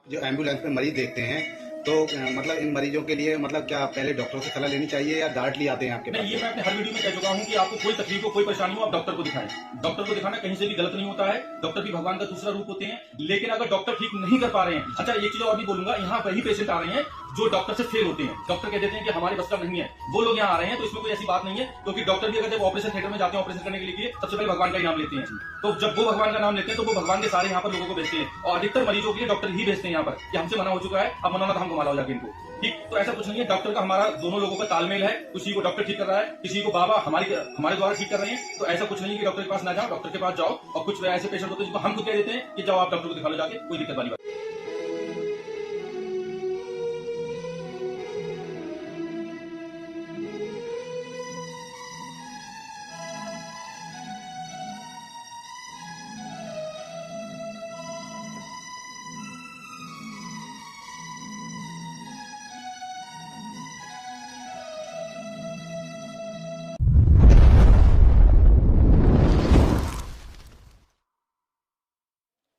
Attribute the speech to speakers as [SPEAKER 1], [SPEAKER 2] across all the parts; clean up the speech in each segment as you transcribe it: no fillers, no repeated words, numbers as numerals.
[SPEAKER 1] जो एम्बुलेंस में मरीज देखते हैं तो मतलब इन मरीजों के लिए मतलब क्या पहले डॉक्टरों से सलाह लेनी चाहिए या डायरेक्टली आते हैं आपके पास?
[SPEAKER 2] नहीं, ये मैं अपने हर वीडियो में कह चुका हूँ कि आपको कोई तकलीफ हो, कोई परेशानी हो, आप डॉक्टर को दिखाएं। डॉक्टर को दिखाना कहीं से भी गलत नहीं होता है। डॉक्टर भी भगवान का दूसरा रूप होते हैं। लेकिन अगर डॉक्टर ठीक नहीं कर पा रहे हैं, अच्छा एक चीज और भी बोलूंगा, यहाँ वही पेशेंट आ रहे हैं जो डॉक्टर से फेल होते हैं। डॉक्टर कह देते हैं कि हमारे बस का नहीं है, वो लोग यहाँ आ रहे हैं। तो इसमें कोई ऐसी बात नहीं है, क्योंकि डॉक्टर भी अगर जब ऑपरेशन थिएटर में जाते हैं ऑपरेशन करने के लिए सबसे पहले भगवान का ही नाम लेते हैं। तो जब वो भगवान का नाम लेते हैं तो वो भगवान के सारे यहाँ पर लोगों को भेजते हैं। और अधिकतर मरीजों के लिए डॉक्टर ही भेजते हैं यहाँ पर कि हमसे मना हो चुका है, अब मनोना धाम घुमा लो जाके इनको। ठीक, तो ऐसा कुछ नहीं है। डॉक्टर का हमारा दोनों लोगों का तालमेल है। किसी को डॉक्टर ठीक कर रहा है, किसी को बाबा हमारे द्वारा ठीक कर रहे हैं। तो ऐसा कुछ नहीं है कि डॉक्टर के पास ना जाओ, डॉक्टर के पास जाओ। और कुछ ऐसे पेशेंट होते हैं जिनको हम खुद कह देते हैं कि जाओ आप डॉक्टर को दिखा लो जाके, कोई दिक्कत वाली बात।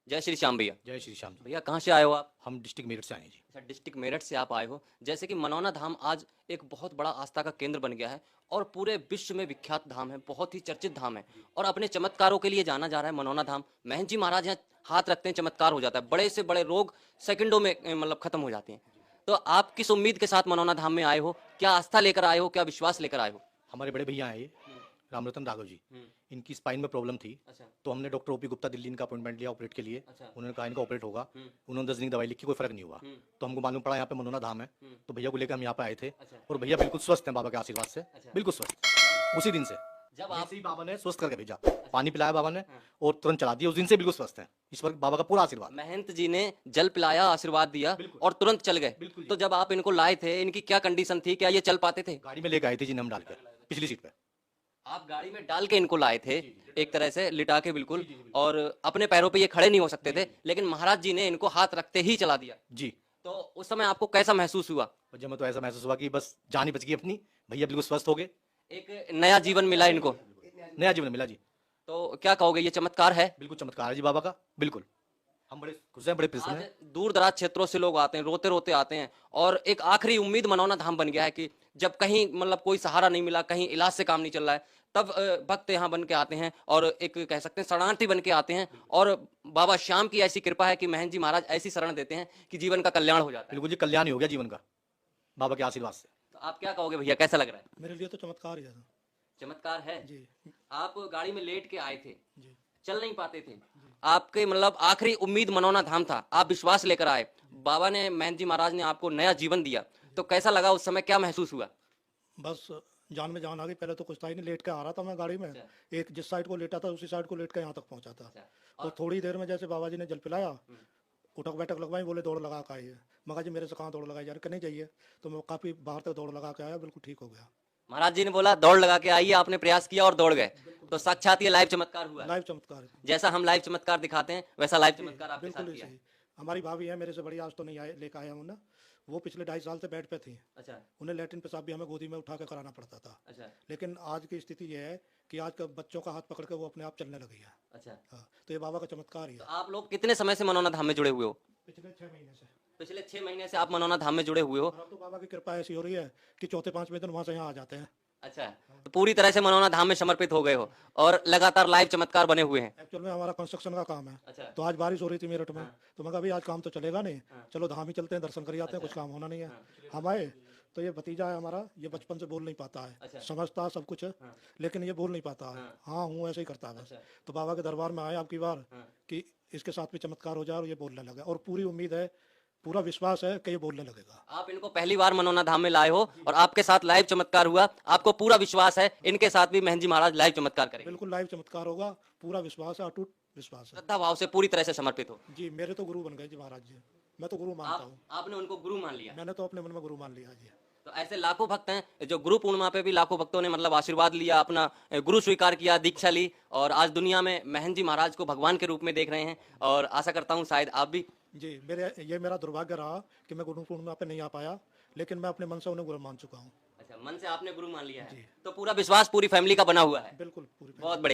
[SPEAKER 3] जय श्री श्याम भैया।
[SPEAKER 4] जय श्री श्याम जी।
[SPEAKER 3] भैया कहाँ से आए हो आप?
[SPEAKER 4] हम डिस्ट्रिक्ट मेरठ से आए हैं जी।
[SPEAKER 3] अच्छा, डिस्ट्रिक्ट मेरठ से आप आए हो। जैसे कि मनौना धाम आज एक बहुत बड़ा आस्था का केंद्र बन गया है और पूरे विश्व में विख्यात धाम है, बहुत ही चर्चित धाम है और अपने चमत्कारों के लिए जाना जा रहा है मनौना धाम। महंत जी महाराज यहाँ हाथ रखते हैं, चमत्कार हो जाता है, बड़े से बड़े रोग सेकंडों में मतलब खत्म हो जाते हैं। तो आप किस उम्मीद के साथ मनौना धाम में आए हो? क्या आस्था लेकर आए हो, क्या विश्वास लेकर आए हो?
[SPEAKER 4] हमारे बड़े भैया आए रामरतन राघव जी, इनकी स्पाइन में प्रॉब्लम थी।
[SPEAKER 3] अच्छा।
[SPEAKER 4] तो हमने डॉक्टर ओपी गुप्ता दिल्ली इनका अपॉइंटमेंट लिया ऑपरेट के लिए।
[SPEAKER 3] अच्छा।
[SPEAKER 4] उन्होंने कहा इनका ऑपरेट होगा। उन्होंने 10 दिन की दवाई लिखी, कोई फर्क नहीं हुआ। तो हमको मालूम पड़ा यहाँ पे मनोना धाम है, तो भैया को लेकर हम यहाँ पे आए थे।
[SPEAKER 3] अच्छा।
[SPEAKER 4] और भैया बिल्कुल स्वस्थ हैं बाबा के आशीर्वाद से।
[SPEAKER 3] अच्छा।
[SPEAKER 4] बिल्कुल स्वस्थ उसी दिन से।
[SPEAKER 3] जब आप
[SPEAKER 4] जैसे ही बाबा ने स्वस्थ करके भेजा, पानी पिलाया बाबा ने और तुरंत चला दिया, उस दिन से बिल्कुल स्वस्थ है। ईश्वर बाबा का पूरा आशीर्वाद।
[SPEAKER 3] महंत जी ने जल पिलाया, आशीर्वाद दिया और तुरंत चल गए। तो जब आप इनको लाए थे, इनकी क्या कंडीशन थी, क्या ये चल पाते थे?
[SPEAKER 4] गाड़ी में लेकर आए थे जी, हम डाल कर पिछली सीट पे।
[SPEAKER 3] आप गाड़ी में डाल के इनको लाए थे, एक तरह से लिटा के बिल्कुल, और अपने पैरों पे ये खड़े नहीं हो सकते थे, लेकिन महाराज जी ने इनको हाथ रखते ही चला दिया
[SPEAKER 4] जी।
[SPEAKER 3] तो उस समय आपको कैसा महसूस हुआ?
[SPEAKER 4] जब मैं तो ऐसा महसूस हुआ कि बस जान ही बच गई अपनी, भैया बिल्कुल स्वस्थ हो गए,
[SPEAKER 3] एक नया जीवन मिला इनको।
[SPEAKER 4] नया जीवन मिला जी।
[SPEAKER 3] तो क्या कहोगे, ये चमत्कार है?
[SPEAKER 4] बिल्कुल चमत्कार है जी बाबा का, बिल्कुल। हम बड़े खुश हैं, बड़े प्रसन्न
[SPEAKER 3] आज
[SPEAKER 4] हैं।
[SPEAKER 3] दूर दराज क्षेत्रों से लोग आते हैं, रोते रोते आते हैं और एक आखिरी उम्मीद मनौना धाम बन गया है कि जब कहीं मतलब कोई सहारा नहीं मिला, कहीं इलाज से काम नहीं चल रहा है, तब भक्त यहाँ बन के आते हैं और एक कह सकते हैं शरणार्थी बन के आते हैं। और बाबा श्याम की ऐसी कृपा है कि महंत जी महाराज ऐसी शरण देते हैं कि जीवन का कल्याण हो जाता है।
[SPEAKER 4] बिल्कुल जी, कल्याण ही हो गया जीवन का बाबा के आशीर्वाद से।
[SPEAKER 3] तो आप क्या कहोगे भैया, कैसा लग रहा है?
[SPEAKER 5] मेरे लिए तो चमत्कार ही है
[SPEAKER 3] चमत्कार है
[SPEAKER 5] जी।
[SPEAKER 3] आप गाड़ी में लेट के आए थे,
[SPEAKER 5] जी।
[SPEAKER 3] चल नहीं पाते थे, आपके मतलब आखिरी उम्मीद मनौना धाम था, आप विश्वास लेकर आए, बाबा ने, महंत जी महाराज ने आपको नया जीवन दिया, तो कैसा लगा उस समय, क्या महसूस हुआ?
[SPEAKER 5] बस जान में जान आ गई। पहले तो कुछ था ही नहीं, लेट के आ रहा था मैं गाड़ी में। एक जिस साइड को लेटा था उसी साइड को लेट के यहाँ तक पहुँचा था। और थोड़ी देर में जैसे बाबा जी ने जल पिलाया, उठक बैठक लगवाई, बोले दौड़ लगा के आइए। मगर जी मेरे से कहाँ दौड़ लगाई जा रही, करनी चाहिए। तो मैं काफ़ी बाहर तक दौड़ लगा के आया, बिल्कुल ठीक हो गया।
[SPEAKER 3] महाराज जी ने बोला दौड़ लगा के आइए, आपने प्रयास किया और दौड़ गए, तो साक्षात ये लाइव चमत्कार हुआ।
[SPEAKER 5] लाइव चमत्कार है।
[SPEAKER 3] जैसा हम लाइव चमत्कार दिखाते हैं वैसा लाइव चमत्कार आपके साथ
[SPEAKER 5] बिल्कुल ही
[SPEAKER 3] किया है।
[SPEAKER 5] सही। हमारी भाभी है, मेरे से बड़ी, आज तो नहीं आए, लेकर आया हूँ ना। वो पिछले 2.5 साल से बेड पे थी।
[SPEAKER 3] अच्छा।
[SPEAKER 5] उन्हें लैट्रिन पेशाब भी हमें गोदी में उठा के कराना पड़ता था।
[SPEAKER 3] अच्छा।
[SPEAKER 5] लेकिन आज की स्थिति ये है कि आज के बच्चों का हाथ पकड़ के वो अपने आप चलने लगी है।
[SPEAKER 3] अच्छा।
[SPEAKER 5] हाँ, तो ये बाबा का चमत्कार ही
[SPEAKER 3] तो
[SPEAKER 5] है।
[SPEAKER 3] आप लोग कितने समय से मनौना धाम में जुड़े हुए हो?
[SPEAKER 5] पिछले 6 महीने से।
[SPEAKER 3] पिछले 6 महीने से आप मनौना धाम में जुड़े हुए हो।
[SPEAKER 5] और अब तो बाबा की कृपा ऐसी हो रही है कि चौथे 5वें दिन वहाँ से यहाँ आ जाते हैं।
[SPEAKER 3] अच्छा, तो पूरी तरह से मनौना धाम में समर्पित हो गए हो और लगातार लाइव चमत्कार बने हुए हैं।
[SPEAKER 5] एक्चुअल में हमारा कंस्ट्रक्शन का काम है।
[SPEAKER 3] अच्छा।
[SPEAKER 5] तो आज बारिश हो रही थी मेरठ में। तो मैं कहा भाई आज काम तो चलेगा नहीं, चलो धाम ही चलते हैं, दर्शन कर आते हैं, कुछ काम होना नहीं है। हम आए तो ये भतीजा है हमारा, ये बचपन से बोल नहीं पाता है, समझता सब कुछ है, लेकिन ये बोल नहीं पाता है। हाँ हूँ ऐसे ही करता है बस। तो बाबा के दरबार में आए आपकी बार कि इसके साथ भी चमत्कार हो जाए और ये बोलने लगे, और पूरी उम्मीद है, पूरा विश्वास है कि ये बोलने लगेगा।
[SPEAKER 3] आप इनको पहली बार मनौना धाम में लाए हो और आपके साथ लाइव चमत्कार हुआ, आपको पूरा विश्वास है इनके साथ भी महंत जी महाराज लाइव चमत्कार करेंगे।
[SPEAKER 5] बिल्कुल लाइव चमत्कार होगा, पूरा विश्वास है, अटूट विश्वास है।
[SPEAKER 3] श्रद्धा भाव से पूरी तरह से समर्पित हो।
[SPEAKER 5] जी मेरे तो गुरु बन गए जी महाराज जी, मैं तो गुरु मानता हूँ।
[SPEAKER 3] आपने उनको गुरु मान लिया।
[SPEAKER 5] मैंने तो अपने मन में गुरु मान लिया जी।
[SPEAKER 3] तो ऐसे लाखों भक्त हैं जो गुरु पूर्णिमा पे भी लाखों भक्तों ने मतलब आशीर्वाद लिया, अपना गुरु स्वीकार किया, दीक्षा ली और आज दुनिया में महंत जी महाराज को भगवान के रूप में देख रहे हैं। और आशा करता हूँ शायद आप भी।
[SPEAKER 5] जी ये मेरा दुर्भाग्य रहा कि मैं गुरु पूर्णिमा पे नहीं आ पाया, लेकिन मैं अपने मन से उन्हें गुरु मान चुका हूँ।
[SPEAKER 3] अच्छा, मन से आपने गुरु मान लिया है, तो पूरा विश्वास पूरी फैमिली का बना हुआ है।
[SPEAKER 5] बिल्कुल पूरी।
[SPEAKER 3] बहुत बढ़िया।